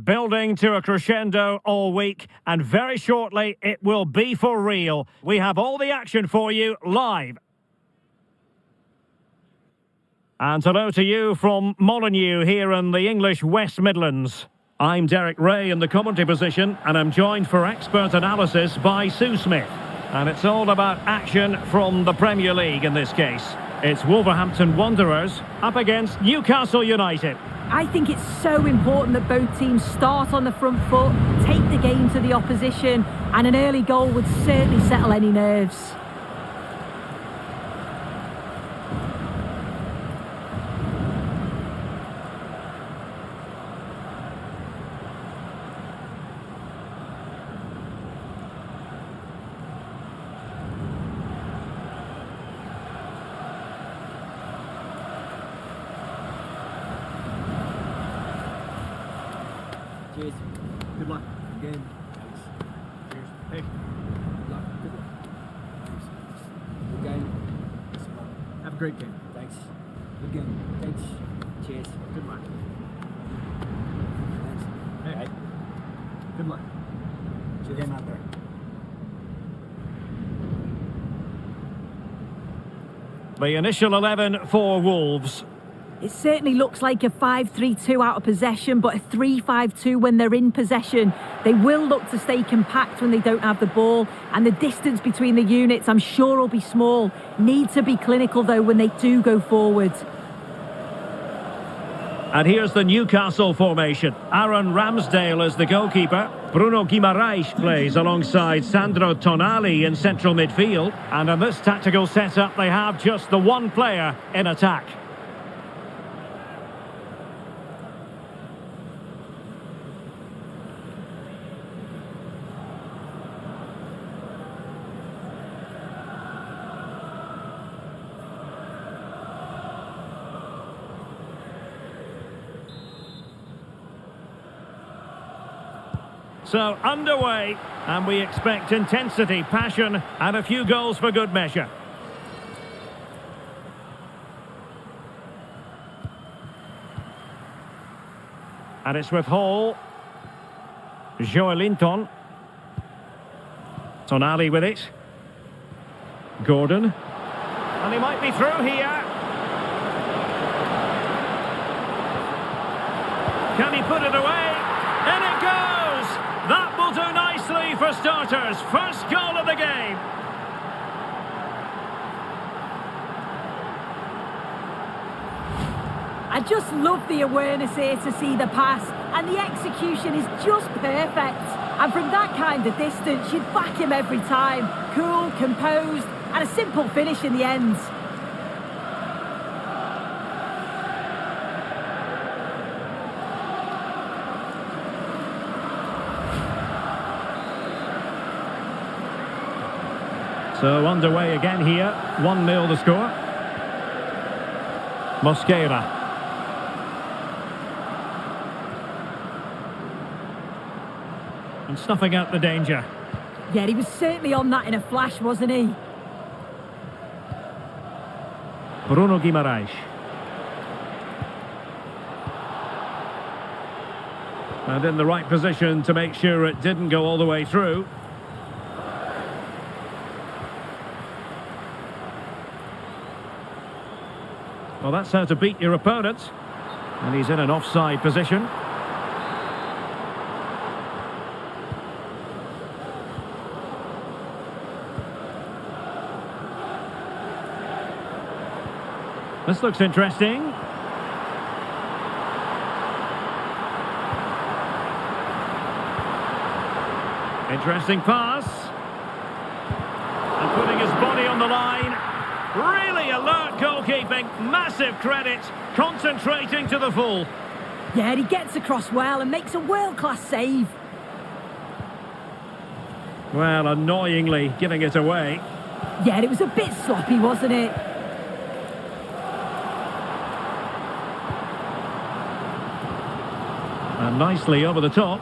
building to a crescendo all week, and very shortly it will be for real. We have all the action for you live. And hello to you from Molineux here in the English West Midlands. I'm Derek Ray in the commentary position, and I'm joined for expert analysis by Sue Smith. And it's all about action from the Premier League in this case. It's Wolverhampton Wanderers up against Newcastle United. I think it's so important that both teams start on the front foot, take the game to the opposition, and an early goal would certainly settle any nerves. Cheers. Good luck. Again. Thanks. Cheers. Hey. Good luck. Good luck. Thanks. Good game. Have a great game. Thanks. Good game. Thanks. Cheers. Good luck. Thanks. Hey. Hey. Good luck. Cheers. Game out there. The initial 11 for Wolves. It certainly looks like a 5-3-2 out of possession, but a 3-5-2 when they're in possession. They will look to stay compact when they don't have the ball, and the distance between the units, I'm sure, will be small. Need to be clinical, though, when they do go forward. And here's the Newcastle formation. Aaron Ramsdale is the goalkeeper. Bruno Guimaraes plays alongside Sandro Tonali in central midfield. And in this tactical setup, they have just the one player in attack. So underway, and we expect intensity, passion, and a few goals for good measure. And it's with Hall. Joelinton. Tonali with it. Gordon. And he might be through here. Can he put it away? And it goes! That will do nicely for starters. First goal of the game. I just love the awareness here to see the pass, and the execution is just perfect. And from that kind of distance, you'd back him every time. Cool, composed, and a simple finish in the end. So underway again here, 1-0 the score. Mosquera. And snuffing out the danger. Yeah, he was certainly on that in a flash, wasn't he? Bruno Guimaraes. And in the right position to make sure it didn't go all the way through. Well, that's how to beat your opponent. And he's in an offside position. This looks interesting. Interesting pass. And putting his body on the line. Really alert goalkeeping, massive credit, concentrating to the full. Yeah, he gets across well and makes a world-class save. Well, annoyingly giving it away. Yeah, it was a bit sloppy, wasn't it? And nicely over the top.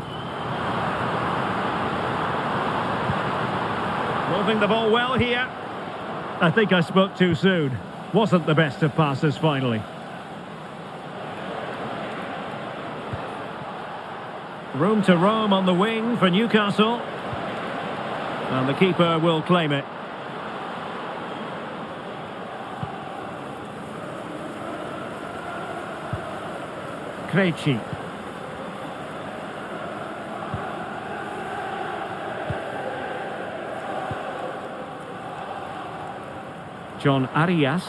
Moving the ball well here. I think I spoke too soon. Wasn't the best of passes finally. Room to roam on the wing for Newcastle. And the keeper will claim it. Krejci. John Arias.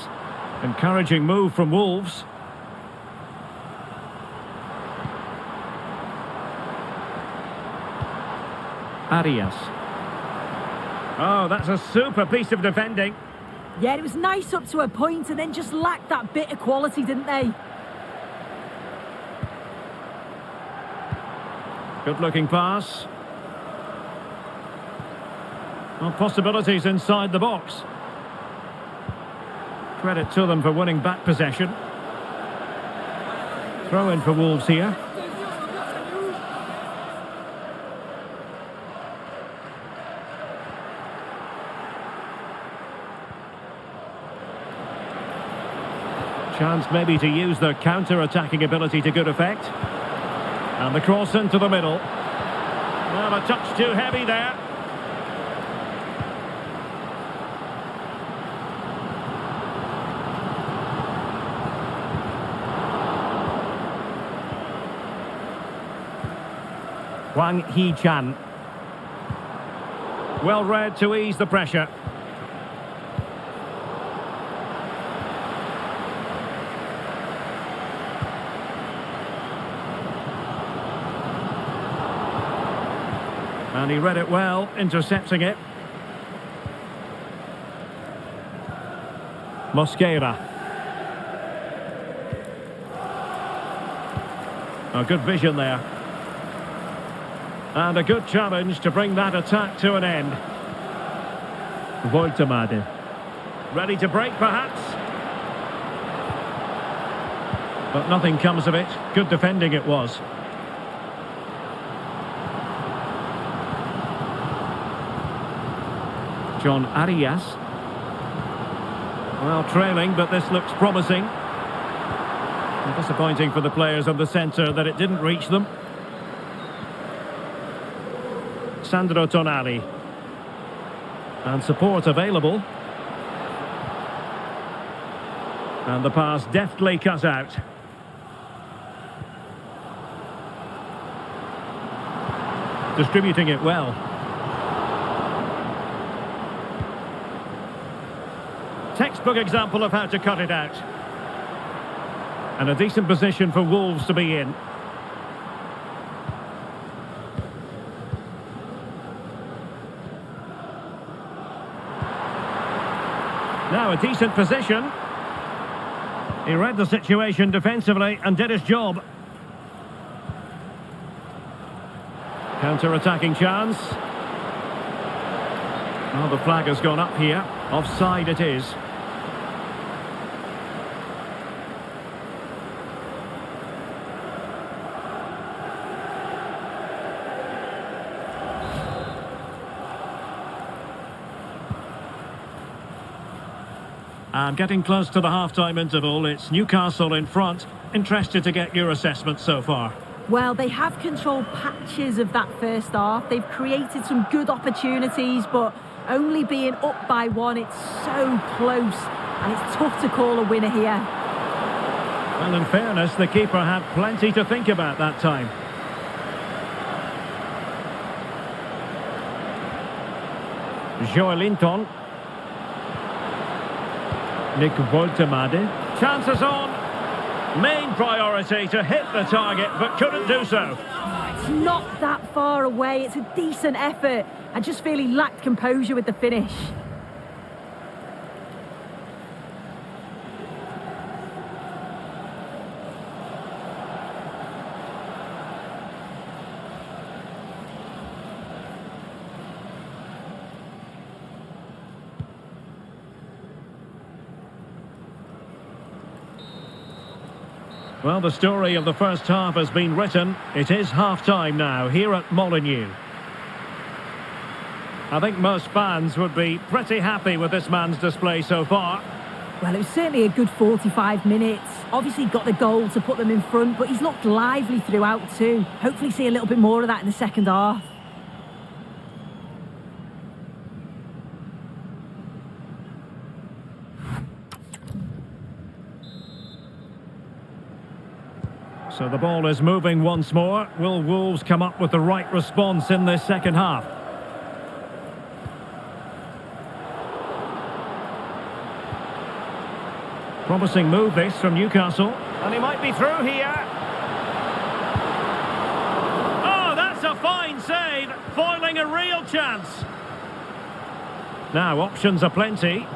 Encouraging move from Wolves. Arias. Oh, that's a super piece of defending. Yeah, it was nice up to a point and then just lacked that bit of quality, didn't they? Good looking pass. Well, possibilities inside the box. Credit to them for winning back possession. Throw in for Wolves here. Chance maybe to use their counter-attacking ability to good effect. And the cross into the middle. Well, a touch too heavy there. Wang Hee-chan. Well read to ease the pressure. And he read it well, intercepting it. Mosquera. A good vision there. And a good challenge to bring that attack to an end. Woltemade. Ready to break, perhaps? But nothing comes of it. Good defending it was. John Arias. Well, trailing, but this looks promising. And disappointing for the players of the centre that it didn't reach them. Sandro Tonali. And support available. And the pass deftly cut out. Distributing it well. Textbook example of how to cut it out. And a decent position for Wolves to be in. Now a decent position. He read the situation defensively and did his job. Counter-attacking chance. Oh, the flag has gone up here. Offside it is. And getting close to the half-time interval, it's Newcastle in front. Interested to get your assessment so far. Well, they have controlled patches of that first half. They've created some good opportunities, but only being up by one, it's so close. And it's tough to call a winner here. Well, in fairness, the keeper had plenty to think about that time. Joelinton. Nick Woltemade. Chances on. Main priority to hit the target, but couldn't do so. It's not that far away. It's a decent effort. I just feel he lacked composure with the finish. Well, the story of the first half has been written. It is half-time now here at Molineux. I think most fans would be pretty happy with this man's display so far. Well, it was certainly a good 45 minutes. Obviously got the goal to put them in front, but he's looked lively throughout too. Hopefully see a little bit more of that in the second half. So the ball is moving once more. Will Wolves come up with the right response in this second half? Promising move this from Newcastle. And he might be through here. Oh, that's a fine save. Foiling a real chance. Now, options are plenty.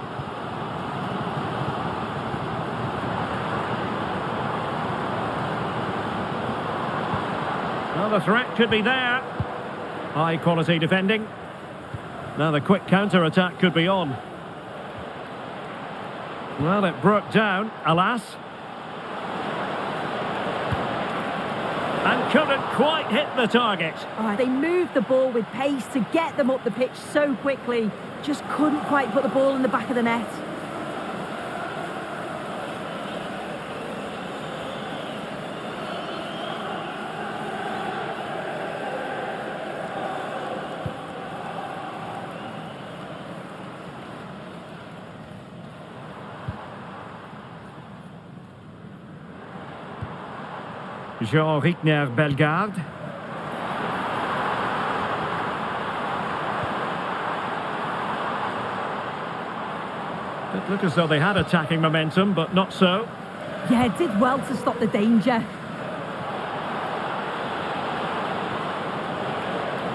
Well, the threat could be there. High quality defending. Now the quick counter-attack could be on. Well, it broke down, alas. And couldn't quite hit the target. They moved the ball with pace to get them up the pitch so quickly. Just couldn't quite put the ball in the back of the net. Jean-Rickner Bellegarde. It looked as though they had attacking momentum, but not so. Yeah, did well to stop the danger.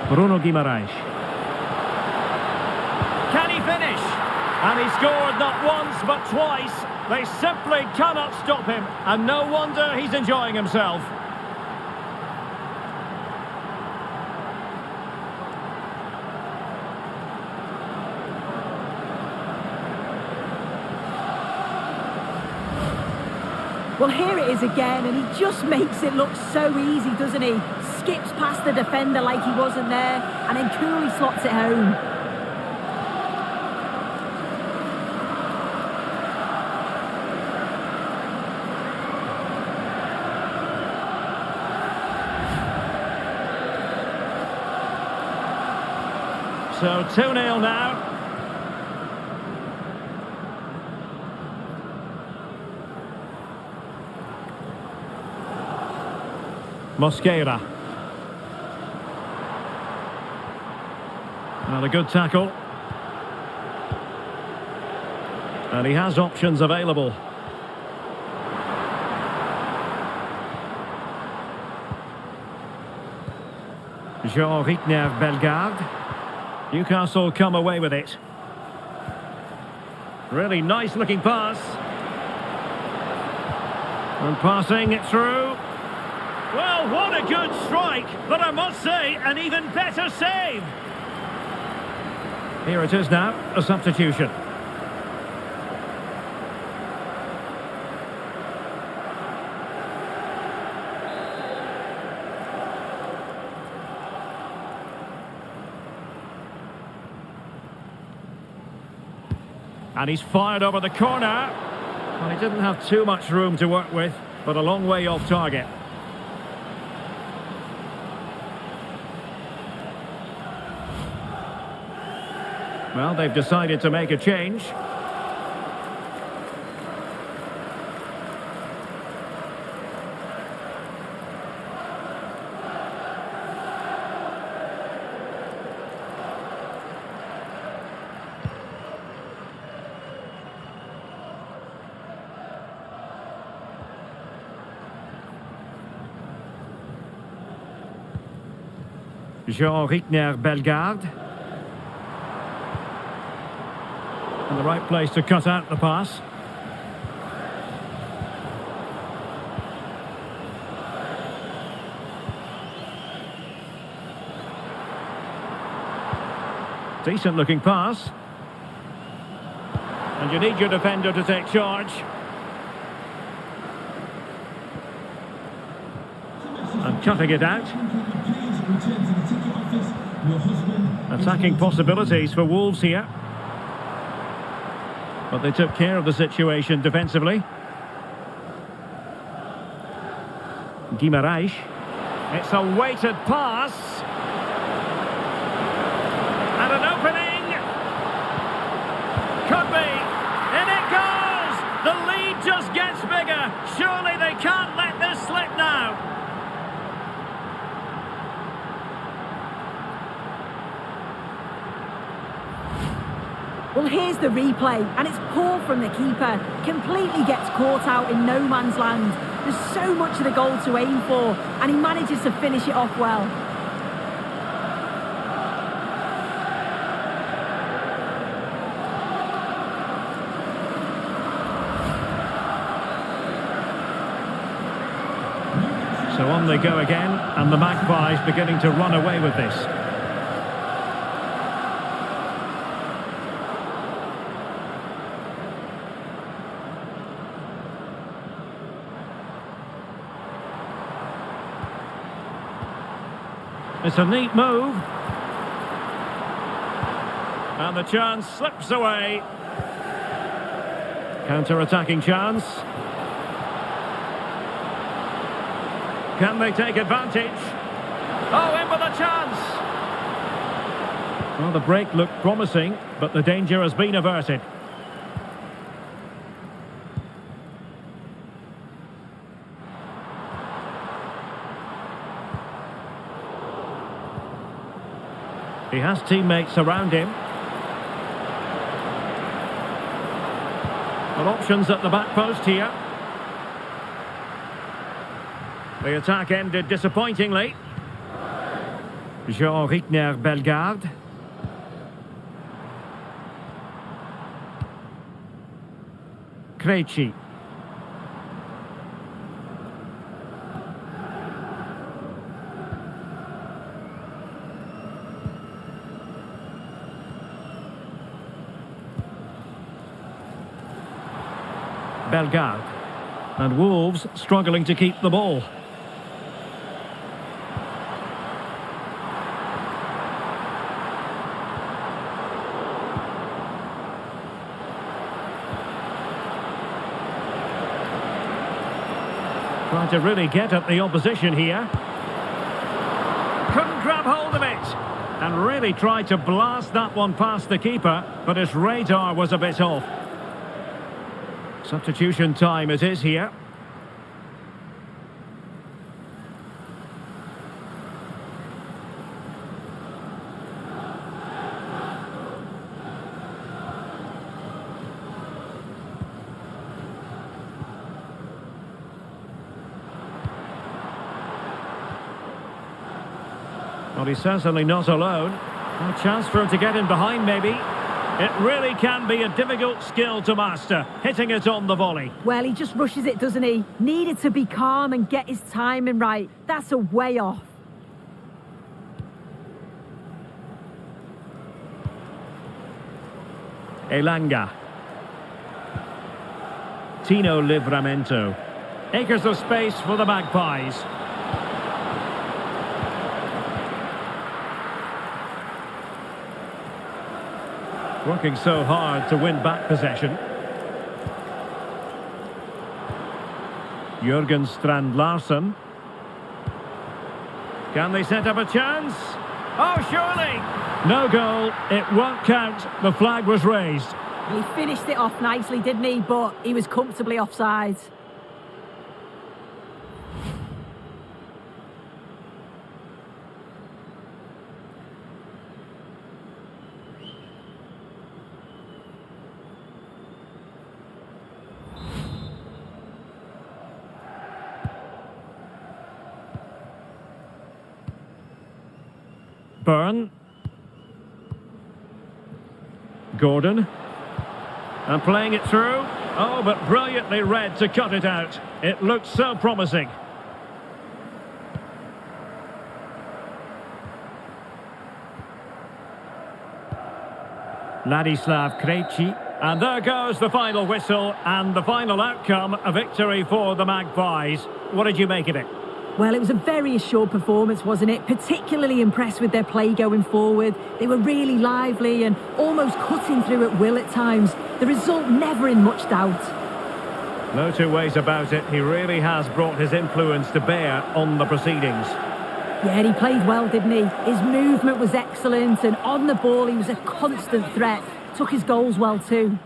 Bruno Guimaraes. Can he finish? And he scored not once but twice. They simply cannot stop him, and no wonder he's enjoying himself. Well, here it is again, and he just makes it look so easy, doesn't he? Skips past the defender like he wasn't there, and then coolly slots it home. So 2-0 now. Mosquera. Well, a good tackle. And he has options available. Jean-Rickner Bellegarde. Newcastle come away with it. Really nice looking pass. And passing it through. Well, what a good strike, but I must say, an even better save. Here it is now, a substitution. And he's fired over the corner. Well, he didn't have too much room to work with, but a long way off target. Well, they've decided to make a change. Jean-Rickner Bellegarde. In the right place to cut out the pass. Decent looking pass. And you need your defender to take charge. And cutting it out. Attacking possibilities for Wolves here. But they took care of the situation defensively. Guimaraes. It's a weighted pass. And an opening. Could be. In it goes! The lead just gets bigger. Surely they can't let this slip now. Well, here's the replay, and it's poor from the keeper. Completely gets caught out in no man's land. There's so much of the goal to aim for, and he manages to finish it off well. So on they go again, and the Magpies beginning to run away with this. It's a neat move. And the chance slips away. Counter-attacking chance. Can they take advantage? Oh, in with a chance! Well, the break looked promising, but the danger has been averted. He has teammates around him. Well, options at the back post here. The attack ended disappointingly. Jean Rickner Bellegarde. Krejci. Bellegarde. And Wolves struggling to keep the ball. Trying to really get at the opposition here. Couldn't grab hold of it. And really tried to blast that one past the keeper, but his radar was a bit off. Substitution time it is here. Well, he's certainly not alone. A chance for him to get in behind, maybe. It really can be a difficult skill to master, hitting it on the volley. Well, he just rushes it, doesn't he? Needed to be calm and get his timing right. That's a way off. Elanga. Tino Livramento. Acres of space for the Magpies. Working so hard to win back possession. Jurgen Strand Larsen. Can they set up a chance? Oh, surely! No goal, it won't count. The flag was raised. He finished it off nicely, didn't he? But he was comfortably offside. Byrne. Gordon. And playing it through. Oh, but brilliantly read to cut it out. It looked so promising. Ladislav Krejci. And there goes the final whistle and the final outcome, a victory for the Magpies. What did you make of it? Well, it was a very assured performance, wasn't it? Particularly impressed with their play going forward. They were really lively and almost cutting through at will at times. The result never in much doubt. No two ways about it. He really has brought his influence to bear on the proceedings. Yeah, and he played well, didn't he? His movement was excellent, and on the ball he was a constant threat. Took his goals well too.